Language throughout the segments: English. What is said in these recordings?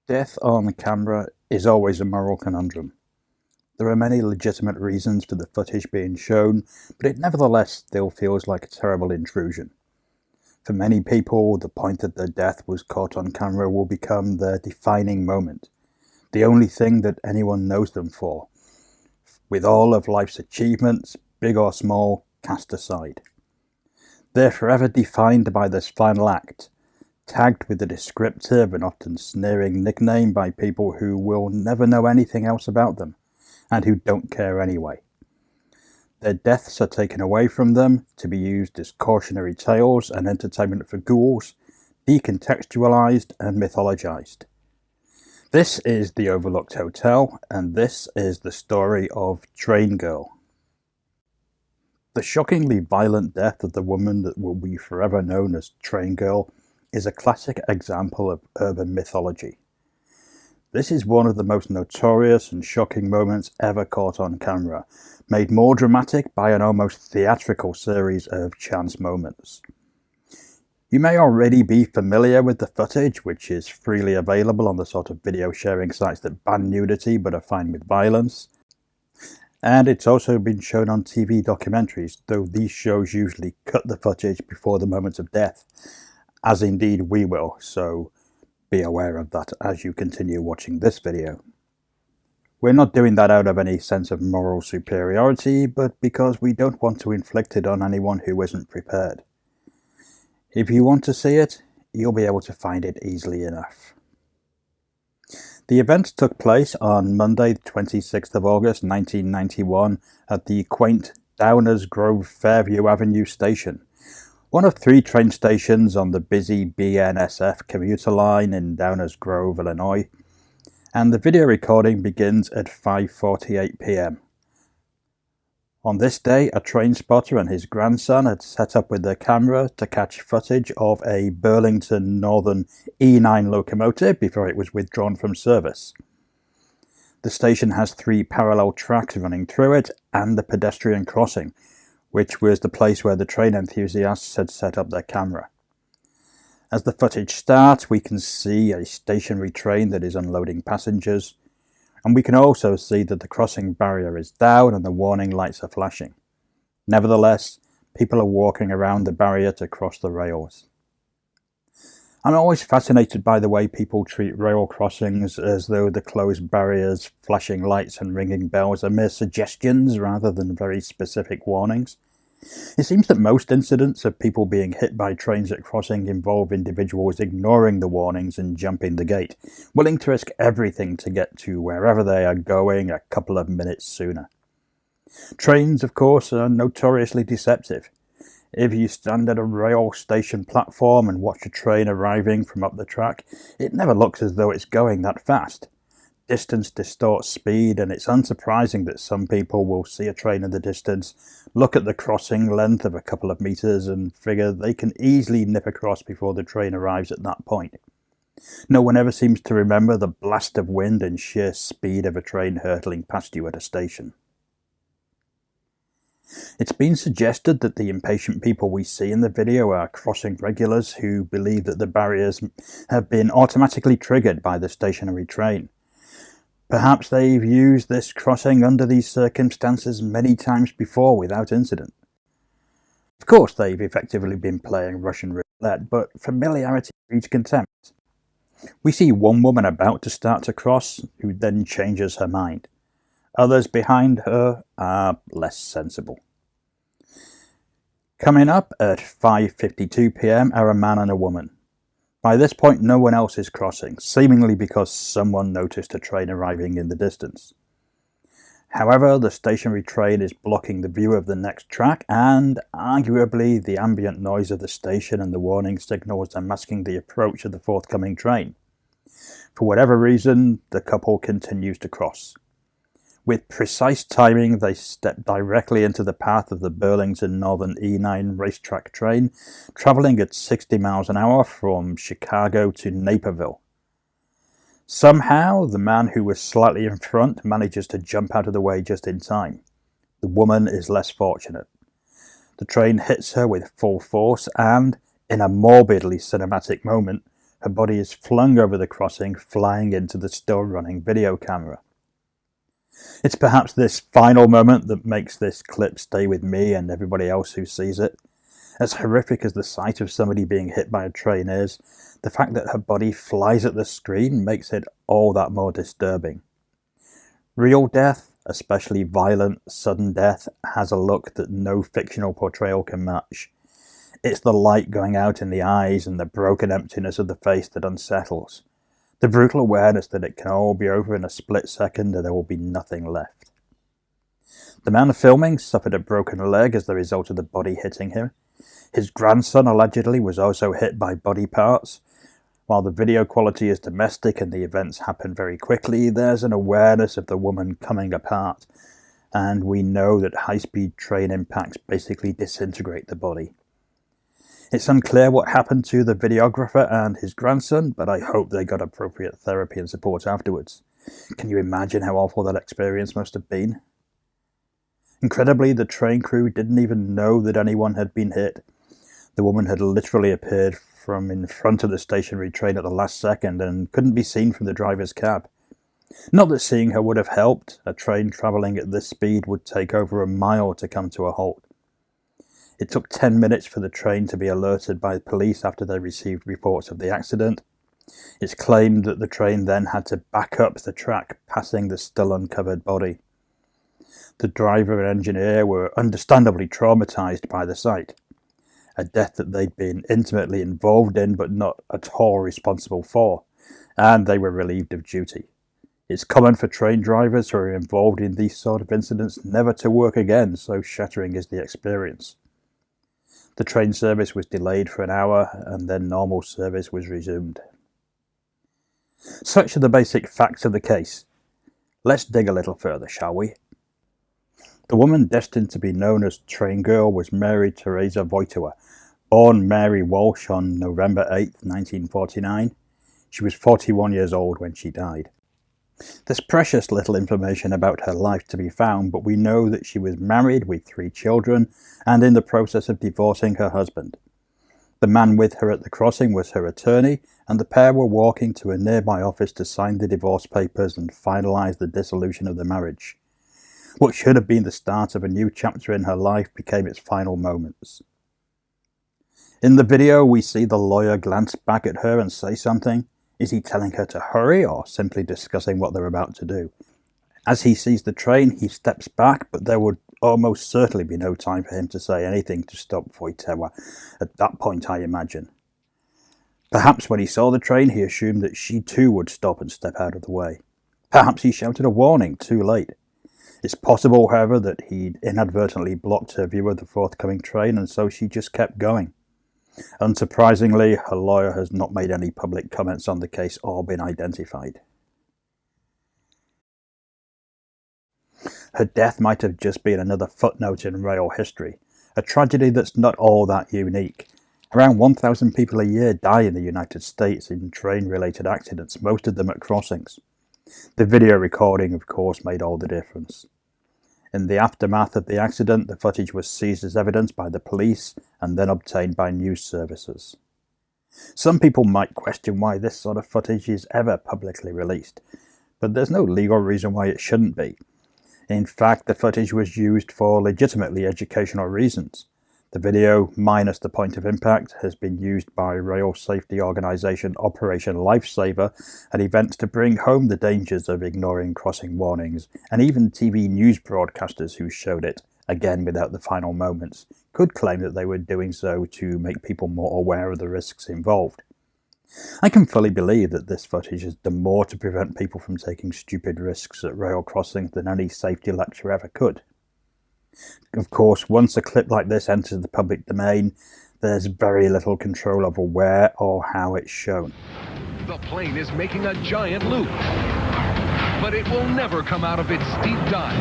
Death on camera is always a moral conundrum. There are many legitimate reasons for the footage being shown, but it nevertheless still feels like a terrible intrusion. For many people, the point that their death was caught on camera will become their defining moment, the only thing that anyone knows them for, with all of life's achievements, big or small, cast aside. They're forever defined by this final act, tagged with a descriptive and often sneering nickname by people who will never know anything else about them, and who don't care anyway. Their deaths are taken away from them to be used as cautionary tales and entertainment for ghouls, decontextualized and mythologized. This is The Overlooked Hotel, and this is the story of Traingirl. The shockingly violent death of the woman that will be forever known as Traingirl is a classic example of urban mythology. This is one of the most notorious and shocking moments ever caught on camera, made more dramatic by an almost theatrical series of chance moments. You may already be familiar with the footage, which is freely available on the sort of video sharing sites that ban nudity but are fine with violence. And it's also been shown on TV documentaries, though these shows usually cut the footage before the moment of death, as indeed we will, so be aware of that as you continue watching this video. We're not doing that out of any sense of moral superiority, but because we don't want to inflict it on anyone who isn't prepared. If you want to see it, you'll be able to find it easily enough. The event took place on Monday, 26th of August 1991 at the quaint Downers Grove Fairview Avenue station, one of 3 train stations on the busy BNSF commuter line in Downers Grove, Illinois, and the video recording begins at 5:48 p.m. On this day, a train spotter and his grandson had set up with their camera to catch footage of a Burlington Northern E9 locomotive before it was withdrawn from service. The station has 3 parallel tracks running through it and the pedestrian crossing, which was the place where the train enthusiasts had set up their camera. As the footage starts, we can see a stationary train that is unloading passengers, and we can also see that the crossing barrier is down and the warning lights are flashing. Nevertheless, people are walking around the barrier to cross the rails. I'm always fascinated by the way people treat rail crossings, as though the closed barriers, flashing lights and ringing bells are mere suggestions rather than very specific warnings. It seems that most incidents of people being hit by trains at crossing involve individuals ignoring the warnings and jumping the gate, willing to risk everything to get to wherever they are going a couple of minutes sooner. Trains, of course, are notoriously deceptive. If you stand at a rail station platform and watch a train arriving from up the track, it never looks as though it's going that fast. Distance distorts speed, and it's unsurprising that some people will see a train in the distance, look at the crossing length of a couple of meters, and figure they can easily nip across before the train arrives at that point. No one ever seems to remember the blast of wind and sheer speed of a train hurtling past you at a station. It's been suggested that the impatient people we see in the video are crossing regulars who believe that the barriers have been automatically triggered by the stationary train. Perhaps they've used this crossing under these circumstances many times before without incident. Of course, they've effectively been playing Russian roulette, but familiarity breeds contempt. We see one woman about to start to cross, who then changes her mind. Others behind her are less sensible. Coming up at 5:52 p.m. are a man and a woman. By this point, no one else is crossing, seemingly because someone noticed a train arriving in the distance. However, the stationary train is blocking the view of the next track, and arguably the ambient noise of the station and the warning signals are masking the approach of the forthcoming train. For whatever reason, the couple continues to cross. With precise timing, they step directly into the path of the Burlington Northern E9 racetrack train, traveling at 60 miles an hour from Chicago to Naperville. Somehow, the man who was slightly in front manages to jump out of the way just in time. The woman is less fortunate. The train hits her with full force and, in a morbidly cinematic moment, Her body is flung over the crossing, flying into the still running video camera. It's perhaps this final moment that makes this clip stay with me and everybody else who sees it. As horrific as the sight of somebody being hit by a train is, the fact that her body flies at the screen makes it all that more disturbing. Real death, especially violent, sudden death, has a look that no fictional portrayal can match. It's the light going out in the eyes and the broken emptiness of the face that unsettles. The brutal awareness that it can all be over in a split second and there will be nothing left. The man filming suffered a broken leg as the result of the body hitting him. His grandson allegedly was also hit by body parts. While the video quality is domestic and the events happen very quickly, there's an awareness of the woman coming apart, and we know that high-speed train impacts basically disintegrate the body. It's unclear what happened to the videographer and his grandson, but I hope they got appropriate therapy and support afterwards. Can you imagine how awful that experience must have been? Incredibly, the train crew didn't even know that anyone had been hit. The woman had literally appeared from in front of the stationary train at the last second and couldn't be seen from the driver's cab. Not that seeing her would have helped. A train travelling at this speed would take over a mile to come to a halt. It took 10 minutes for the train to be alerted by police after they received reports of the accident. It's claimed that the train then had to back up the track, passing the still uncovered body. The driver and engineer were understandably traumatised by the sight. A death that they'd been intimately involved in but not at all responsible for, and they were relieved of duty. It's common for train drivers who are involved in these sort of incidents never to work again, so shattering is the experience. The train service was delayed for an hour, and then normal service was resumed. Such are the basic facts of the case. Let's dig a little further, shall we? The woman destined to be known as Traingirl was Mary Teresa Wojtyla, born Mary Walsh on November 8, 1949. She was 41 years old when she died. There's precious little information about her life to be found, but we know that she was married with 3 children and in the process of divorcing her husband. The man with her at the crossing was her attorney, and the pair were walking to a nearby office to sign the divorce papers and finalise the dissolution of the marriage. What should have been the start of a new chapter in her life became its final moments. In the video, we see the lawyer glance back at her and say something. Is he telling her to hurry or simply discussing what they're about to do? As he sees the train, he steps back, but there would almost certainly be no time for him to say anything to stop Wojtyla at that point, I imagine. Perhaps when he saw the train, he assumed that she too would stop and step out of the way. Perhaps he shouted a warning too late. It's possible, however, that he'd inadvertently blocked her view of the forthcoming train, and so she just kept going. Unsurprisingly, her lawyer has not made any public comments on the case or been identified. Her death might have just been another footnote in rail history, a tragedy that's not all that unique. Around 1,000 people a year die in the United States in train-related accidents, most of them at crossings. The video recording, of course, made all the difference. In the aftermath of the accident, the footage was seized as evidence by the police and then obtained by news services. Some people might question why this sort of footage is ever publicly released, but there's no legal reason why it shouldn't be. In fact, the footage was used for legitimately educational reasons. The video, minus the point of impact, has been used by rail safety organisation Operation Lifesaver at events to bring home the dangers of ignoring crossing warnings, and even TV news broadcasters who showed it, again without the final moments, could claim that they were doing so to make people more aware of the risks involved. I can fully believe that this footage has done more to prevent people from taking stupid risks at rail crossings than any safety lecture ever could. Of course, once a clip like this enters the public domain, there's very little control over where or how it's shown. The plane is making a giant loop, but it will never come out of its steep dive.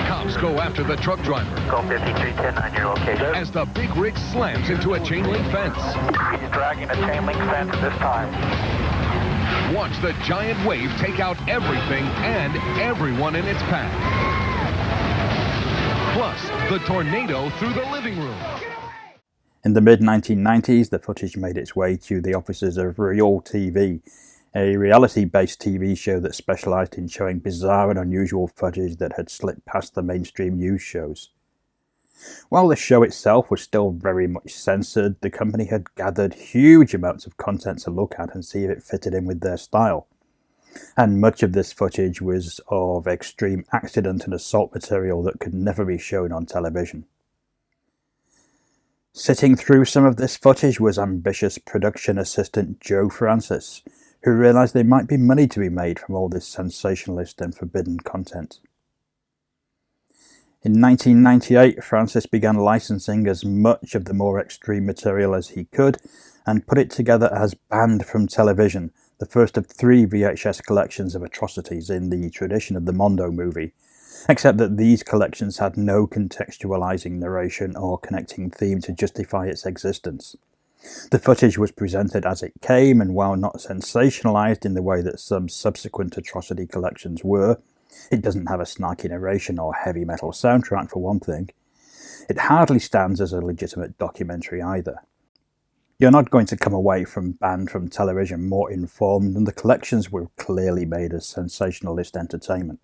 Cops go after the truck driver. Go 5310 on your location. As the big rig slams into a chain link fence. He's dragging a chain link fence this time. Watch the giant wave take out everything and everyone in its path. Plus, the tornado through the living room. In the mid-1990s, the footage made its way to the offices of Real TV, a reality-based TV show that specialised in showing bizarre and unusual footage that had slipped past the mainstream news shows. While the show itself was still very much censored, the company had gathered huge amounts of content to look at and see if it fitted in with their style. And much of this footage was of extreme accident and assault material that could never be shown on television. Sitting through some of this footage was ambitious production assistant Joe Francis, who realised there might be money to be made from all this sensationalist and forbidden content. In 1998, Francis began licensing as much of the more extreme material as he could and put it together as Banned from Television, the first of 3 VHS collections of atrocities in the tradition of the Mondo movie, except that these collections had no contextualizing narration or connecting theme to justify its existence. The footage was presented as it came, and while not sensationalized in the way that some subsequent atrocity collections were, it doesn't have a snarky narration or heavy metal soundtrack for one thing. It hardly stands as a legitimate documentary either. You're not going to come away from Banned from Television more informed, and the collections were clearly made as sensationalist entertainment.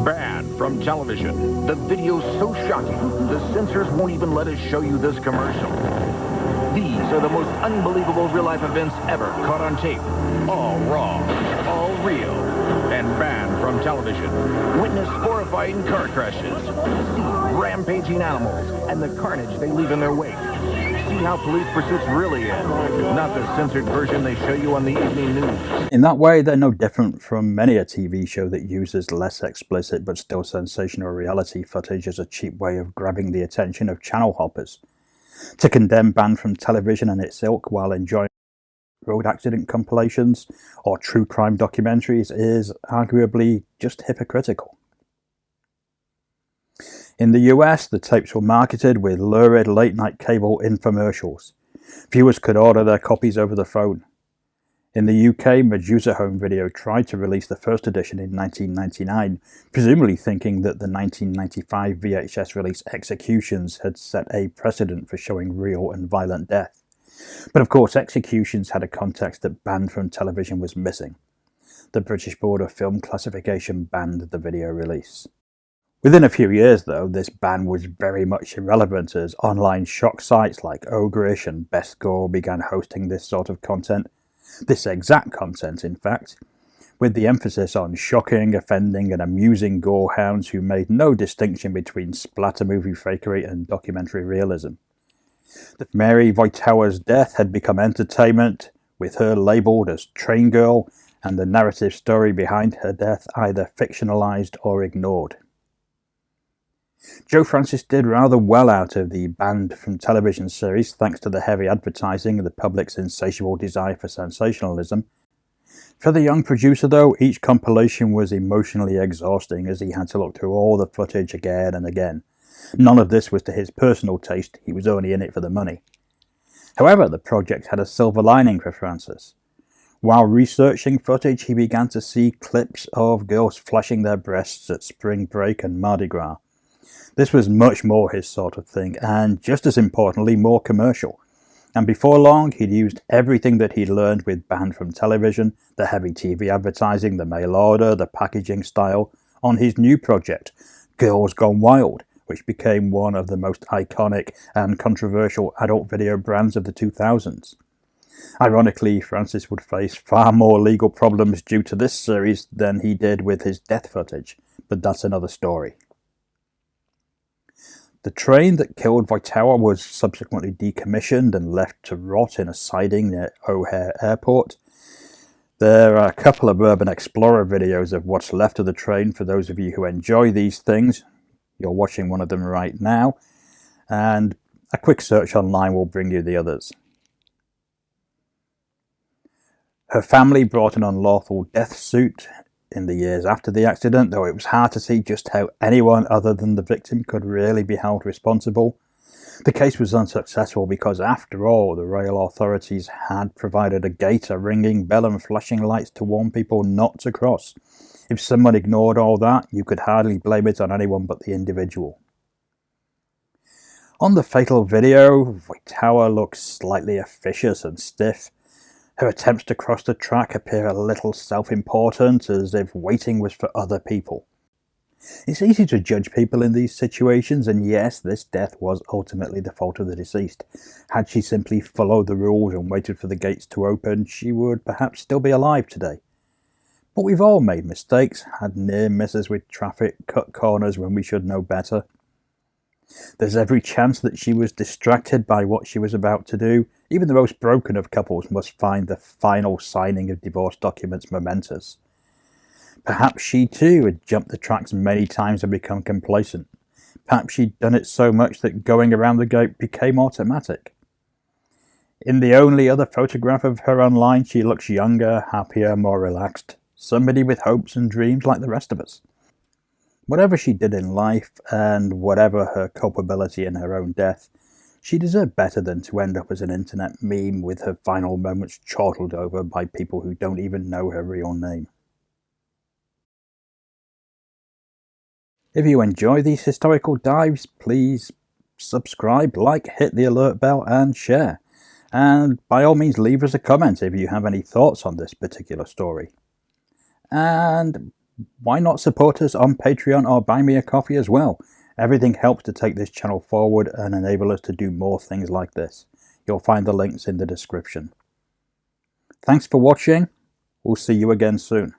Banned from television. The video's so shocking, the censors won't even let us show you this commercial. These are the most unbelievable real-life events ever caught on tape. All raw, all real, and banned from television. Witness horrifying car crashes. See rampaging animals and the carnage they leave in their wake. See how police pursuits really end, not the censored version they show you on the evening news. In that way, they're no different from many a TV show that uses less explicit but still sensational reality footage as a cheap way of grabbing the attention of channel hoppers. To condemn Banned from Television and its ilk while enjoying road accident compilations or true crime documentaries is arguably just hypocritical. In the US, the tapes were marketed with lurid late-night cable infomercials. Viewers could order their copies over the phone. In the UK, Medusa Home Video tried to release the first edition in 1999, presumably thinking that the 1995 VHS release Executions had set a precedent for showing real and violent death. But of course, Executions had a context that Banned from Television was missing. The British Board of Film Classification banned the video release. Within a few years, though, this ban was very much irrelevant as online shock sites like Ogreish and Best Gore began hosting this sort of content. This exact content, in fact, with the emphasis on shocking, offending and amusing gorehounds who made no distinction between splatter movie fakery and documentary realism. Mary Wojtyla's death had become entertainment, with her labelled as Traingirl and the narrative story behind her death either fictionalised or ignored. Joe Francis did rather well out of the Banned from Television series thanks to the heavy advertising and the public's insatiable desire for sensationalism. For the young producer, though, each compilation was emotionally exhausting as he had to look through all the footage again and again. None of this was to his personal taste, he was only in it for the money. However, the project had a silver lining for Francis. While researching footage, he began to see clips of girls flashing their breasts at spring break and Mardi Gras. This was much more his sort of thing, and just as importantly, more commercial. And before long, he'd used everything that he'd learned with Banned from Television, the heavy TV advertising, the mail order, the packaging style, on his new project, Girls Gone Wild, which became one of the most iconic and controversial adult video brands of the 2000s. Ironically, Francis would face far more legal problems due to this series than he did with his death footage, but that's another story. The train that killed Wojtyla was subsequently decommissioned and left to rot in a siding near O'Hare Airport. There are a couple of Urban Explorer videos of what's left of the train for those of you who enjoy these things. You're watching one of them right now, and a quick search online will bring you the others. Her family brought an unlawful death suit in the years after the accident, though it was hard to see just how anyone other than the victim could really be held responsible. The case was unsuccessful because, after all, the rail authorities had provided a gate, a ringing bell and flashing lights to warn people not to cross. If someone ignored all that, you could hardly blame it on anyone but the individual. On the fatal video, Wojtyla looks slightly officious and stiff. Her attempts to cross the track appear a little self-important, as if waiting was for other people. It's easy to judge people in these situations, and yes, this death was ultimately the fault of the deceased. Had she simply followed the rules and waited for the gates to open, she would perhaps still be alive today. But we've all made mistakes, had near misses with traffic, cut corners when we should know better. There's every chance that she was distracted by what she was about to do. Even the most broken of couples must find the final signing of divorce documents momentous. Perhaps she too had jumped the tracks many times and become complacent. Perhaps she'd done it so much that going around the gate became automatic. In the only other photograph of her online, she looks younger, happier, more relaxed. Somebody with hopes and dreams like the rest of us. Whatever she did in life, and whatever her culpability in her own death, she deserved better than to end up as an internet meme with her final moments chortled over by people who don't even know her real name. If you enjoy these historical dives, please subscribe, like, hit the alert bell and share. And by all means leave us a comment if you have any thoughts on this particular story. And why not support us on Patreon or Buy Me a Coffee as well? Everything helps to take this channel forward and enable us to do more things like this. You'll find the links in the description. Thanks for watching. We'll see you again soon.